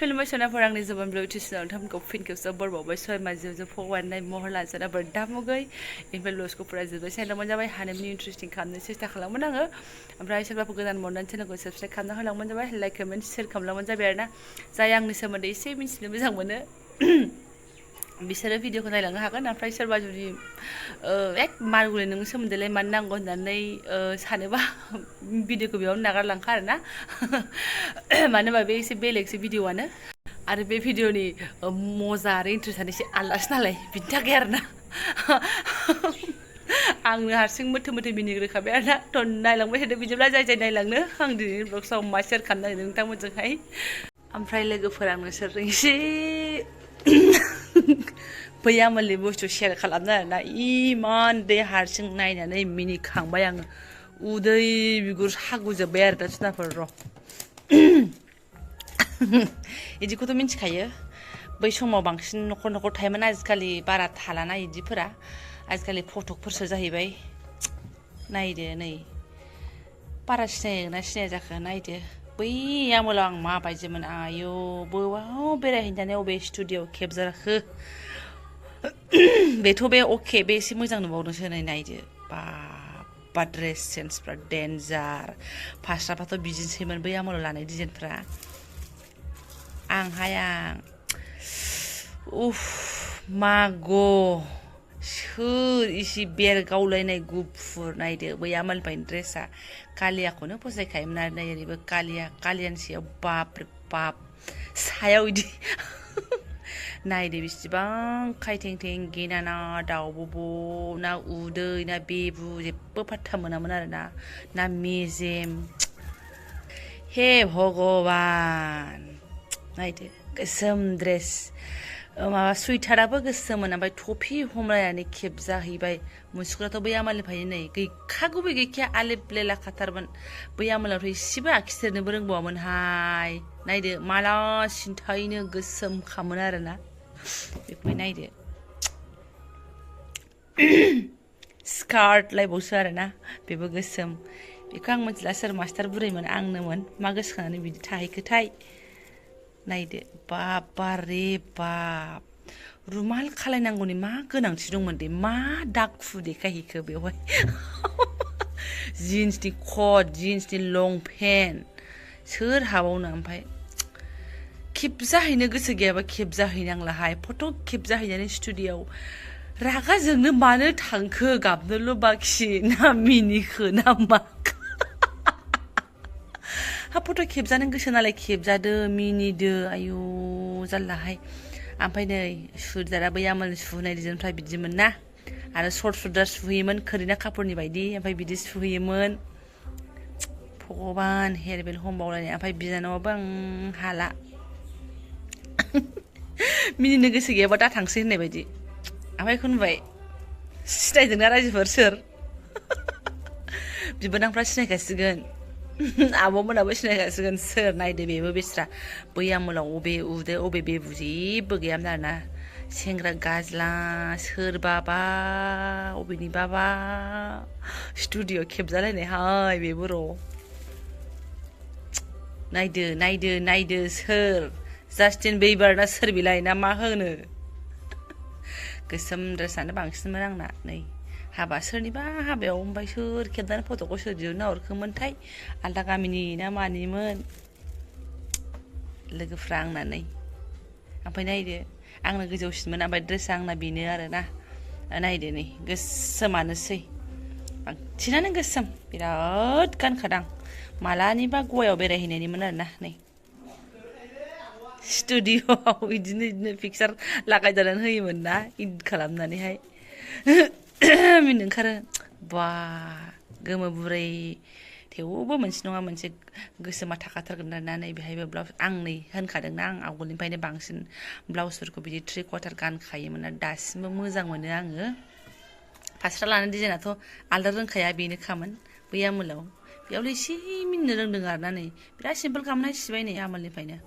खुलुमबाय सनाफोर आंनि जोबानब्लो टिउसनाव नोंथांमोनखौ फिन खेबसेयाव बरबावबाय सय माजियाव फगवाननाय महर लाजाना बरदामुगै इनिफ्राय लसखौ फरायजोब्बाय साइलावमोन जाबाय हानायनि इन्ट्रेस्टिं खालामनो सेस्था खालामोन आङो ओमफ्राय सोरबाफोर गोदान मरनानै चेनेलखौ साबस्क्राइब खालामना होलांबानो जाबाय लाइक कमेन्ट शेयार खालामलांबानो जाबाय आरोना जाय आंनि सोमोन्दै एसे मिथिनो मोजां मोनो बिसोरो भिडिअखौ नायलांनो हागोन ओमफ्राय सोरबा जुदि एक मारगुरि नोंनि सोमोन्दैलाय मानो नांगौ होननानै सानोबा भिडिअखौ बेयावनो नागारलांखा आरोना मानो होनबा बे एसे बेलेगसो भिडिअआनो आरो बे भिडिअनि मजा आरो इन्ट्रेस्टआनो एसे आलदासो नालाय बिनि थाखाय आरोना आंनो हारसिं मोथो मोथो मिनिग्रोखाबाय आरोना थ' नायलांबाय थादो बिदिब्ला जाय जाय नायलांनो आं दिनैनि ब्लगसाव मा शेयार खालामनो नागिरदों नोंथांमोनजोंहाय ओमफ्राय लोगोफोरा नोंसोरजों एसे फैयामोननि बुस्थु शेयार खालामनो आरोना इमान दे हारसिं नायनानै मिनिखांबाय आङो उदै बिगुर सागुजोब्बाय आरो दा जुनाफोर र' इदिखौथ' मिन्थिखायो बै समाव बांसिन न'खर न'खर थायोमोन आजिखालि बारा थालाना इदिफोरा आजिखालि फटकफोरसो जाहैबाय नायदो नै बारा सिनायोना सिनाया जाखो नायदो बै आमोलाव आं माबायदिमोन आयौ बबाव बेरायहैनानै अबे स्टुडिअआव खेबजाखो बेथ' बे अके बे एसे मोजां नुबावदोंसो नै नायदो बा ड्रेस सेन्सफ्रा डेन्जार फास्राफ्राथ' बिदिनोसैमोन बै आमोलाव लानाय डिजाइनफ्रा आं उफ माग' सोर इसे बेरगावलायनाय गुफुर नायदो बै आमोलनिफ्रायनो ड्रेसा कालियाखौनो फसायखायोमोन आरो नै ओरैबो कालियानि सायाव बाप रे बाप सायाव इदि नायदो बेसेबां खायथें थें गेना ना दाउब'ब' ना उदै ना बेबु जेबो फात्ता मोनामोन आरोना ना मेजेम हे भगबान नायदो गोसोम ड्रेस माबा सुइटाराबो गोसोममोन ओमफ्राय टफि हमलायनानै खेबजाहैबाय मुसुखाथ' बै आमोलनिफ्रायनो नै गैखागौबो गैखाया आलेप लेला खाथारमोन बै आमोलावथ' एसेबो आखिथेरनोबो रोंबावामोनहाय नायदो माला सिन्थायनो गोसोमखामोन आरोना बेखौहाय नायदो स्कार्ट लायबावसो आरोना बेबो गोसोम बेखौ आं मिथिला सोर मास्टार बुरैमोन आंनोमोन मा गोसोखांनानै बिदि थाहैखोथाय नायदो बाबा रे बाप रुमाल खालायनांगौनि मा गोनांथि दंमोन दे मा दाखु देखायहैखो बेवहाय जिन्सनि कट जिन्सनि लंपेन्ट सोर हाबावनो ओमफ्राय खेबजाहैनो गोसो गैयाबा खेबजाहैनांलाहाय फट' खेबजाहैनानै स्टुडिअआव रागा जोंनो मानो थांखो गाबनोल' बाखि ना मिनिखो ना माखो हा फट' खेबजानो गोसो नालाय खेबजादो मिनिदो आयु जारलाहाय ओमफ्राय नै सुरिदारा बै आमोल सुहोनाय डिजाइनफ्रा बिदिमोन ना आरो सर्ट सुरिदार सुहोयोमोन करिना कापुरनि बायदि ओमफ्राय बिदि सुहोयोमोन भगबान हेरबेल हमबावलायनाय ओमफ्राय बिनानावाबो आं हाला मिनिनो गोसो गैयाबा दा थांसै होननाय बायदि ओमफ्राय खुनबाय सिनायदोंना रायजोफोर सोर बिबोनांफ्रा सिनायखासिगोन आब'मोनाबो सिनायखासिगोन सोर नायदो बेबो बेस्रा बै आमोलाव अबे उदै अबे बेबु जेबो गैयामोन आरोना सेंग्रा गाज्ला सोरबाबा अबेनि बाबा स्टुडिअ खेबजालायनाय हाय बेबो र' नायदो नायदो नायदो सोर जास्टिन बेबार ना सोर बिलाय ना मा होनो गोसोम ड्रेसानो बांसिनमोन आंना नै हाबा सोरनिबा हाबायाव ओमफ्राय सोर खेबनानै फट'खौ सोर दिहुनना हरखोमोनथाय आलदा गामिनि ना मानिमोन लोगोफ्रा आंना नै ओमफ्राय नायदो आंनो गोजौसिनमोन ओमफ्राय ड्रेसा आंना बेनो आरोना नायदो नै गोसोमानोसै बांसिनानो गोसोम बिराद गानखादां मालानिबा गवायाव बेरायहैनायनिमोन आरोना नै स्टुडिअआव बिदिनो पिकचार लागायजानानै होयोमोन ना इडिट खालामनानैहाय मिनिनो ओंखारो बा गोमो बुरै थेवबो मोनसे नङा मोनसे गोसोमा थाखाथारगोन आरोना नै बेहायबो ब्लाउस आं नै होनखादोंना आं आवगोलनिफ्रायनो बांसिन ब्लाउसफोरखौ बिदि थ्रि कवार्टार गानखायोमोन आरो दासिमबो मोजां मोनो आङो फास्रा लानाय डिजाइनाथ' आलदा रोंखाया बेनोखामोन बै आमोलाव बेयावलाय एसे मिनिनो रोंदों आरोना नै बिराद सिम्पोल खालामनाय सिबाय नै आमोलनिफ्रायनो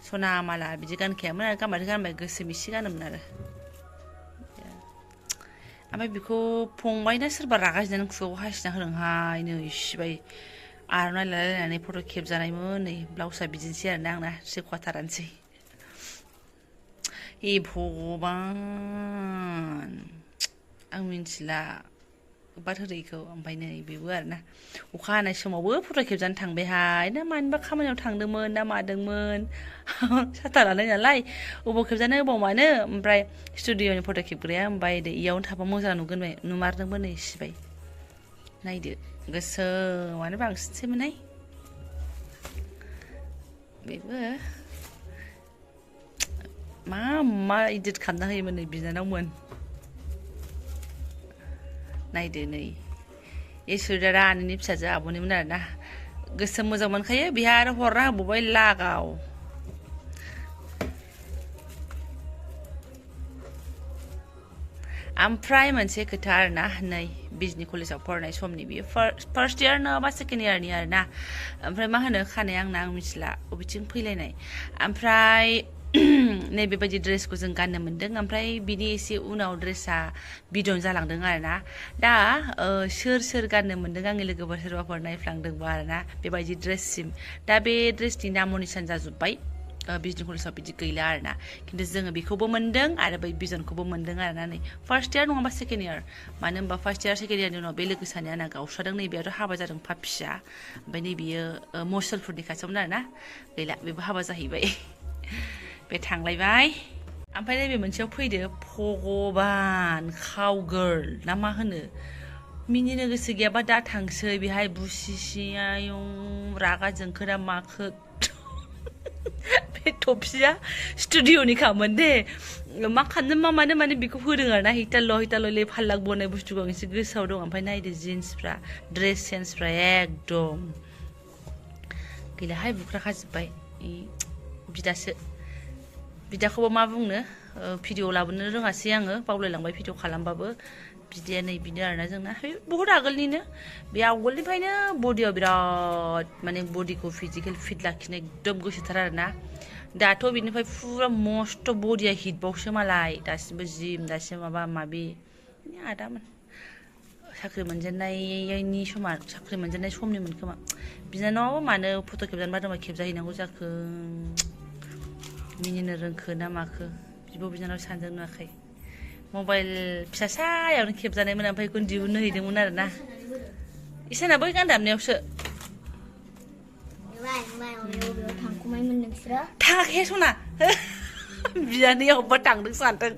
सना माला बिदि गानखायामोन आरो गानबाथाय गानबाय गोसोम एसे गानोमोन आरो ओमफ्राय बेखौ फंबायना सोरबा रागा जोंनानै खुगायाव हासिना होदोंहाय नै इसिबाय आर'नाइ लालायनानै फट' खेबजानायमोन नै ब्लाउसआ बिदिनोसै आरोना आंना 3/4आनोसै हे भगबान आं मिन्थिला बाथोरैखौ ओमफ्राय नै बेबो आरोना अखा हानाय समावबो फट' खेबजानो थांबायहाय ना मानिबा खामानियाव थांदोंमोन ना मादोंमोन साथा लानाय नालाय अबाव खेबजानो अबाव मानो ओमफ्राय स्टुडिअनि फट' खेबग्राया ओमफ्राय इयावनो थाबा मोजां नुगोन नुमारदोंबो नै सिबाय नायदो गोसोमानो बांसिनसैमोनहाय बेबो मा इदिट खालामना होयोमोन नै बिनानावमोन नायदो नै इसोरा रानिनि फिसाजो आब'निमोन आरोना गोसोम मोजां मोनखायो बेहा आरो हरना होबावबाय लागाव ओमफ्राय मोनसे खोथा आरोना नै बिजनि कलेजाव फरायनाय समनि बियो फार्स्ट इयार नङाबा सेकेन्ड इयारनि आरोना ओमफ्राय मा होनो खानाया आंना आं मिथिला बबेथिं फैलायनाय ओमफ्राय नैबेबायदि ड्रेसखौ जों गाननो मोन्दों ओमफ्राय बिनि एसे उनाव ड्रेसा बिदन जालांदों आरोना दा सोर गाननो मोन्दों आंनि लोगोफोर सोरबाफोर नायफ्लांदोंबा आरोना बेबायदि ड्रेससिम दा बे ड्रेसनि नामनिसान जाजोब्बाय बिजनि कलेजाव बिदि गैला आरोना खिन्थु जोङो बेखौबो मोन्दों आरो बै बिजनखौबो मोन्दों आरोना नै फार्स्ट इयार नङाबा सेकेन्ड इयार मानो होनबा फार्स्ट इयार सेकेन्ड इयारनि उनाव बे लोगो सानैया आंना गावस्रादों नैबेयाथ' हाबा जादों फिसा ओमफ्राय नैबेयो मसलपुरनि खाथियावमोन आरोना गैला बेबो हाबा जाहैबाय बे थांलायबाय ओमफ्राय नैबे मोनसेयाव फैदो भगबान काव गार्ल ना मा होनो मिनिनो गोसो गैयाबा दा थांसै बेहाय बुसिसियायं रागा जोंखोना माखो बे टपसिया स्टुडिअनिखामोन दे मा खालामनो मा मानो माने बेखौ होदों आरोना हिटाल' फाल्लाक बनाय बुस्थुखौ आं एसे गोसोआव दं ओमफ्राय नायदो जिन्सफ्रा ड्रेस सेन्सफ्रा एकदम गैलाहाय बुख्राखाजोब्बाय बिदाखौबो मा बुंनो भिडिअ लाबोनो रोङासै आङो बावलायलांबाय भिडिअ खालामबाबो बिदाया नै बिनो आरोना जोंना बहुद आगोलनिनो बे आवगोलनिफ्रायनो बडियाव बिराद माने बडिखौ फिजिकेल फिट लाखिनो एकदम गोसोथार आरोना दाथ' बिनिफ्राय फुरा मस्त बडिया हिटबावसो मालाय दासिमबो जिम दासिम माबा माबि आदामोन साख्रि मोनजेननायनि समनिमोन खोमा बिनानाव मानो फट' खेबजानो बादोंबा खेबजाहैनांगौ जाखो मिनिनो रोंखो ना माखो बिब' बिनानाव सानजों नुवाखै मबाइल फिसा सायावनो खेबजानायमोन ओमफ्राय बेखौनो दिहुननो हैदोंमोन आरोना इसाना बै गान दामनायावसो थाङाखै सना बियानैया अबेबा थांदों सानदों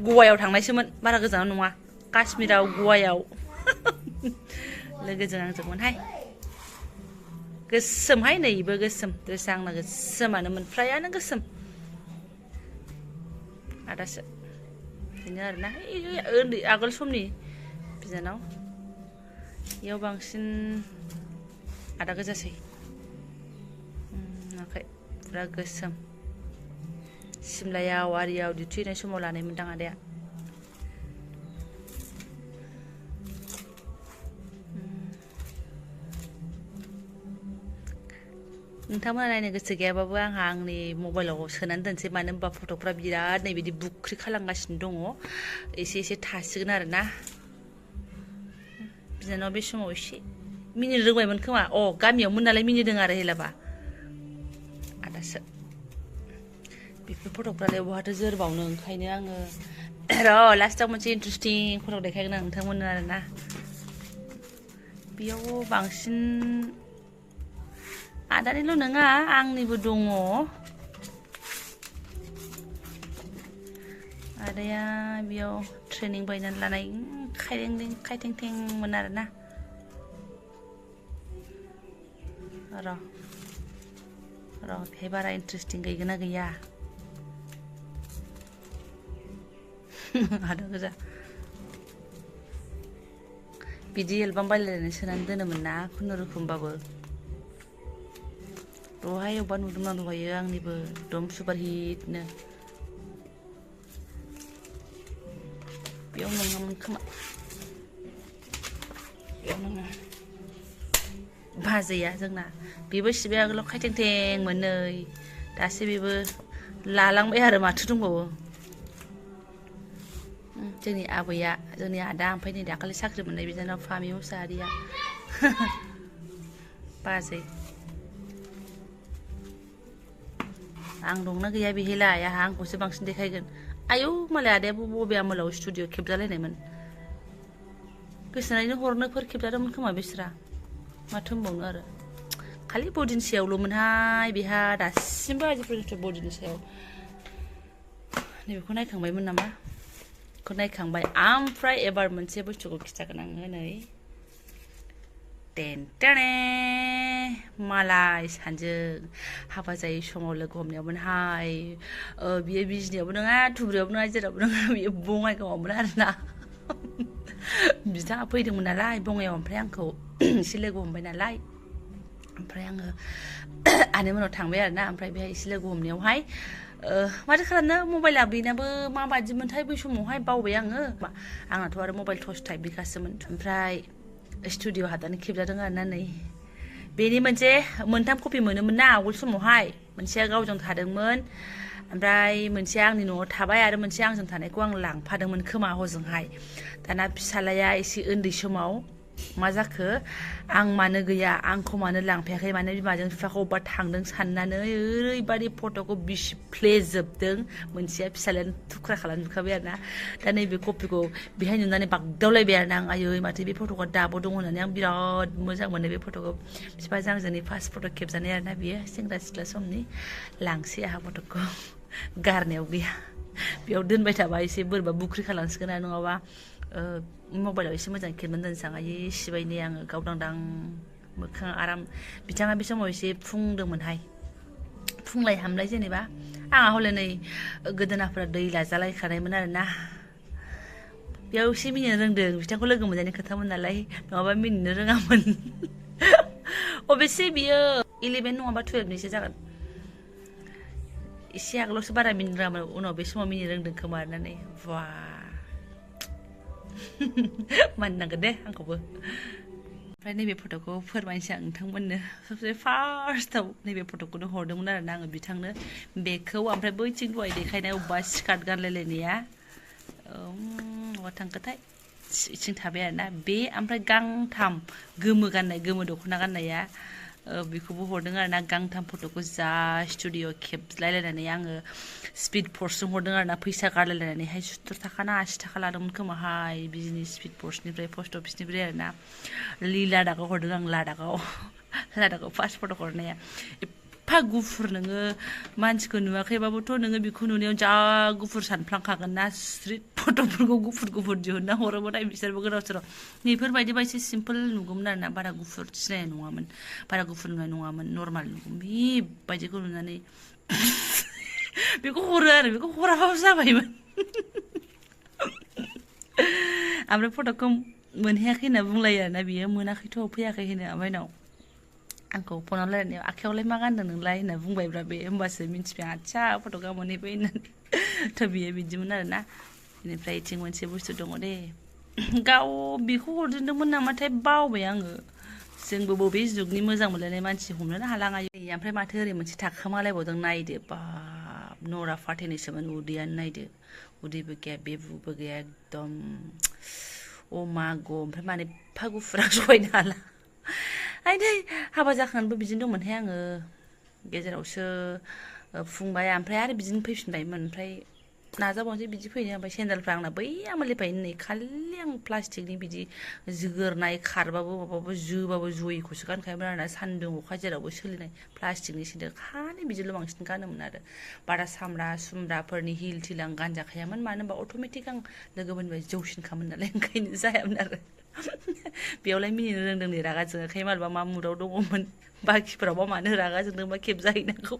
गवायाव थांनायसोमोन बारा गोजानाव नङा काश्मीराव गवायाव लोगोजों आंजोंमोनहाय गोसोमहाय नैबो गोसोम ड्रेसा आंना गोसोमानोमोन फ्रायानो गोसोम आदासो बेनो आरोना उन्दै आगोल समनि बिनानाव इयाव बांसिन आदा गोजासै नुवाखै फुरा गोसोम सिमलायाव आरियाव डिउटि हैनाय समाव लानायमोनदां आदाया नोंथांमोना नायनो गोसो गैयाबाबो आंहा आंनि मबाइलाव सोनानै दोनसै मानो होनबा फट'फ्रा बिराद नै बिदि बुख्रि खालामगासिनो दङ एसे थासिगोन आरोना बिनानाव बे समाव एसे मिनिनो रोंबायमोन खोमा गामियावमोन नालाय मिनिदों आरो हेलाबा आदासो बेफोर फट'फ्रालाय बहाथो जोरबावनो ओंखायनो आङो लास्टाव मोनसे इन्टारेस्टिं फट' देखायगोन आं नोंथांमोननो आरोना बेयाव बांसिन आदानिल' नङा आंनिबो दङ आदाया बेयाव ट्रेनिं बायनानै लानाय खायथेंथेंमोन आरोना र' बेहाय बारा इन्टारेस्टिं गैगोन ना गैया आदा गोजा बिदि एलबाम बायलायनानै सोनानै दोनोमोन ना खुनुरुखुमबाबो दहाय अबेबा नुदोंना दहायो आंनिबो एकदम सुपार हिटनो बेयाव नङामोन खोमा बेयाव नङा बाजैया जोंना बेबो सिबाय आगोलाव खायथेंथेंमोन नै दासो बेबो लालांबाय आरो माथो दंबावो जोंनि आबैया जोंनि आदा ओमफ्राय नै दाखालि साख्रि मोननाय बिनानाव फामि मुसाहारिया बाजै आं दंना गैया बेहायलाय आंहा आंखौसो बांसिन देखायगोन आयौ मालाय आदायाबो बबे आमोलाव स्टुडिअ खेबजालायनायमोन गोसोनायनो हरनोफोर खेबजादोंमोन खोमा बिसोरा माथो होनबावनो आरो खालि बडिनि सायावल'मोनहाय बेहा दासिमबो आजिफोरनिफ्राय बडिनि सायाव नैबेखौ नायखांबायमोन नामा बेखौ नायखांबाय ओमफ्राय एबार मोनसे बुस्थुखौ खिथागोन आङो नै टेनटेने मालाय सानजों हाबा जायै समाव लोगो हमनायावमोनहाय बियो बिजनियावबो नङा थुब्रायावबो नङा जेरावबो नङा बियो बङाइगावआवमोन आरोना बिथाङा फैदोंमोन नालाय बङाइआव ओमफ्राय आंखौ एसे लोगो हमबाय नालाय ओमफ्राय आङो आनैमोनाव थांबाय आरोना ओमफ्राय बेहाय एसे लोगो हमनायावहाय माथो खालामनो मबाइला बेनाबो माबादिमोनथाय बै समावहाय बावबाय आङो आंनाथ' आरो मबाइल टच टाइपनिखासोमोन ओमफ्राय स्टुडिअ हाबनानै खेबजादों आरोना नै बेनि मोनसे मोनथाम कपि मोनोमोन ना आवगोल समावहाय मोनसेया गावजों थादोंमोन ओमफ्राय मोनसेया आंनि न'आव थाबाय आरो मोनसे आंजों थानायखौ आं लांफादोंमोन खोमा हजोंहाय दाना फिसालाया एसे उन्दै समाव मा जाखो आं मानो गैया आंखौ मानो लांफायाखै मानो बिमाजों बिफाखौ अबेबा थांदों साननानै ओरैबादि फट'खौ बिसिफ्लेजोबदों मोनसेया फिसालायानो थुख्रा खालामजोबखाबाय आरोना दा नैबे कपिखौ बेहाय नुनानै बागदावलायबाय आरोना आं आयै माथो बे फट'खौ दाबो दङ होननानै आं बिराद मोजां मोनो बे फट'खौ बिफाजों आंजोंनि फार्स्ट फट' खेबजानाय आरोना बियो सेंग्रा सिख्ला समनि लांसै आंहा फट'खौ गारनायाव गैया बेयाव दोनबाय थाबा एसे बोरैबा बुख्रि खालामसिगोन आरो नङाबा मबाइलाव एसे मोजां खेबनानै दोनसां आयै सिबायनि आङो गावदांदां मोखां आराम बिथाङा बे समाव एसे फुंदोंमोनहाय फुंलाय हामलाय जेनेबा आंहा हले नै गोदोनाफोरा दै लाजालायखानायमोन आरोना बेयाव एसे मिनिनो रोंदों बिथांखौ लोगो मोननायनि खोथामोन नालाय नङाबा मिनिनो रोङामोन अबेसे बियो 11 नङाबा 12निसो जागोन एसे आगोलावसो बारा मिनिनो रोङामोन उनाव बे समाव मिनिनो रोंदों खोमा होननानै बा मानिनांगोन दे आंखौबो ओमफ्राय नैबे फट'खौ फोरमायनोसै आं नोंथांमोननो सबसे फार्स्टआव नैबे फट'खौनो हरदोंमोन आरोना आङो बिथांनो बेखौ ओमफ्राय बैथिं दहाय देखायनाय अबेबा स्कार्ट गानलायलायनाया बहा थांखोथाय इथिं थाबाय आरोना बे ओमफ्राय गांथाम गोमो गाननाय गोमो दख'ना गाननाया बेखौबो हरदों आरोना गांथाम फट'खौ जा स्टुडिअ खेबलायलायनानै आङो स्पिड पस्टजों हरदों आरोना फैसा गारलायलायनानैहाय 70 थाखा ना 80 थाखा लादोंमोन खोमाहाय बिजनि स्पिड पस्टनिफ्राय पस्ट अफिसनिफ्राय आरोना लादाखआव हरदों आं लादाखआव फार्स्ट फट' हरनाया एफा गुफुर नोङो मानसिखौ नुवाखैबाबोथ' नोङो बेखौ नुनायाव जा गुफुर सानफ्लांखागोन ना स्ट्रिट फट'फोरखौ गुफुर दिहुनना हरोबाथाय बिसोरबो गोदाव सोराव बेफोरबायदिबा एसे सिम्पोल नुगौमोन आरोना बारा गुफुर सिनायनाय नङामोन बारा गुफुर नुनाय नङामोन नर्माल नुगौमोन बेबायदिखौ नुनानै बेखौ हरो आरो बेखौ हराबाबो जाबायमोन ओमफ्राय फट'खौ मोनहैयाखै होनना बुंलायो आरोना बियो मोनाखैथ' फैयाखै होनो ओमफ्राय उनाव आंखौ फनाव रायलायनायाव आखायावलाय मा गानदों नोंलाय होनना बुंबायब्रा बे होमबासो मिन्थिबाय आदसा फट'खा मोनहैबाय होननानै थ' बियो बिदिमोन आरोना बेनिफ्राय इथिं मोनसे बुस्थु दङ दे गाव बेखौ हरजेनदोंमोन नामाथाय बावबाय आङो जोंबो बबे जुगनि मोजां मोनलायनाय मानसि हमनोनो हालाङायो ओमफ्राय माथो ओरै मोनसे थाखोमालायबावदों नायदो बाब नरा फाथैनोसोमोन उदैयानो नायदो उदैबो गैया बेबुबो गैया एकदम अ मा ग ओमफ्राय मानो एफा गुफुरा सहायनो हाला आयदै हाबा जाखांनानैबो बिदिनो दंमोनहाय आङो गेजेरावसो फुंबाय ओमफ्राय आरो बिदिनो फैफिनबायमोन ओमफ्राय नाजाबावनोसै बिदि फैनो ओमफ्राय सेन्देलफ्रा आंना बै आमोलिफायनो नै खालि आं प्लास्टिकनि बिदि जोगोरनाय खारबाबो माबाबो जोबाबो जयिखौसो गानखायोमोन आरोना सान्दुं अखा जेरावबो सोलिनाय प्लास्टिकनि सेन्देल खालि बिदिल' बांसिन गानोमोन आरो बारा सामब्रा सुमब्राफोरनि हिल थिल आं गानजाखायामोन मानो होनबा अट'मेटिक आं लोगोफोरनिफ्राय जौसिनखामोन नालाय ओंखायनो जायामोन आरो बेयावलाय मिनिनो रोंदों नै रागा जोङाखै मालाबा मा मुदाव दङमोन बाखिफोरावबा मानो रागा जोंदोंबा खेबजाहैनांगौ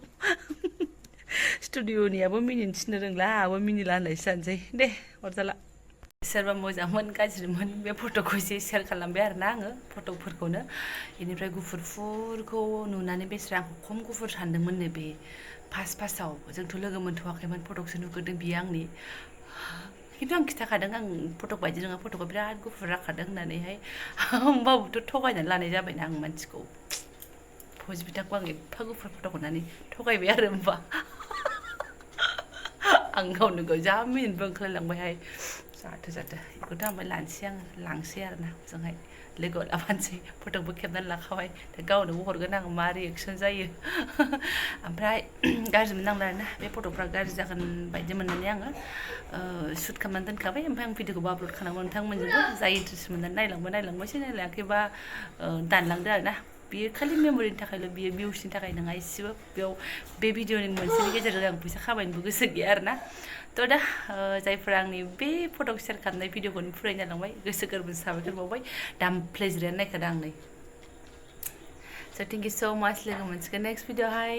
स्टुडिअनियाबो मिनिनो थिननो रोंला आंबो मिनिला होननायसो जानोसै दे अरजाला सोरबा मोजांमोन गाज्रिमोन बे फट'खौ एसे सेयार खालामबाय आरोना आङो फट'फोरखौनो बेनिफ्राय गुफुरफुरखौ नुनानै बेस्रा आंखौ खम गुफुर सानदोंमोननो बे फार्स्टआव जोंथ' लोगो मोनथ'वाखैमोन फट'खौसो नुग्रोदों बियो आंनि खिन्थु आं खिन्थाखादों आं फट'क बायदि नङा फट'खौ बिराद गुफुर जाखादों होननानैहाय होमबाबोथ' थगायनानै लानाय जाबायना आं मानसिखौ फौजि बिदाखौ आं एफा गुफुर फट' हरनानै थगायबाय आरो होमबा आं गावनो गाव जा मिनिनोबो ओंखारलांबायहाय जाथो बेखौथ' आंबो लानोसै आङो लांसै आरोना जोंहाय लोगोआव लाफानोसै फट'बो खेबनानै लाखाबाय दा गावनोबो हरगोन आङो मा रिएक्सन जायो ओमफ्राय गाज्रि मोननांला आरोना बे फट'फ्रा गाज्रि जागोन बायदि मोननानै आङो शुट खालामनानै दोनखाबाय ओमफ्राय आं भिडिअखौबो आपल'ड खालामो नोंथांमोनजोंबो जाय इन्ट्रेस्ट मोननानै नायलांबायसै नायलाङाखैबा दानलांदो आरोना बियो खालि मेम'रिनि थाखायल' बियो भिउसनि थाखाय नङा एसेबो बेयाव बे भिडिअनि मोनसेनि गेजेरजों आं फैसा खामायनोबो गोसो गैया आरोना थ' दा जायफोरा आंनि बे फट' शेयार खालामनाय भिडिअखौनो फुरायनो जालांबाय गोसो गोरबोजों साबायखर बावबाय दामफ्ले जिरायनानै नायखादों आं नै स' थेंक इउ स' माच लोगो मोनसिगोन नेक्स्ट भिडिअ'हाय